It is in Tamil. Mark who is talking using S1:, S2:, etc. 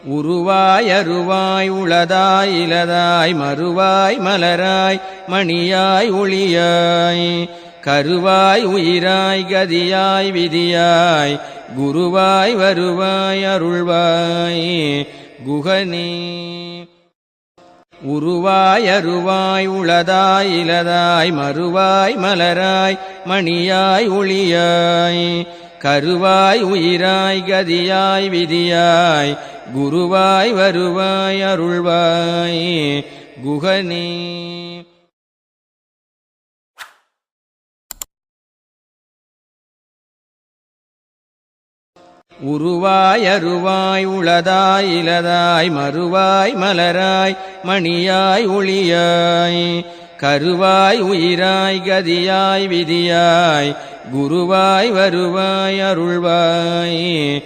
S1: உருவாய் அருவாய் உளதாய் இலதாய் மறுவாய் மலராய் மணியாய் ஒளியாய் கருவாய் உயிராய் கதியாய் விதியாய் குருவாய் வருவாய் அருள்வாய் குகனே. உருவாய் அருவாய் உளதாய் இலதாய் மறுவாய் மலராய் மணியாய் ஒளியாய் கருவாய் உயிராய் கதியாய் விதியாய் குருவாய் வருவாய் அருள்வாய் குகனே. உருவாய் அருவாய் உளதாய் இலதாய் மறுவாய் மலராய் மணியாய் ஒளியாய் கருவாய் உயிராய் கதியாய் விதியாய் குருவாய் வருவாய் அருள்வாய்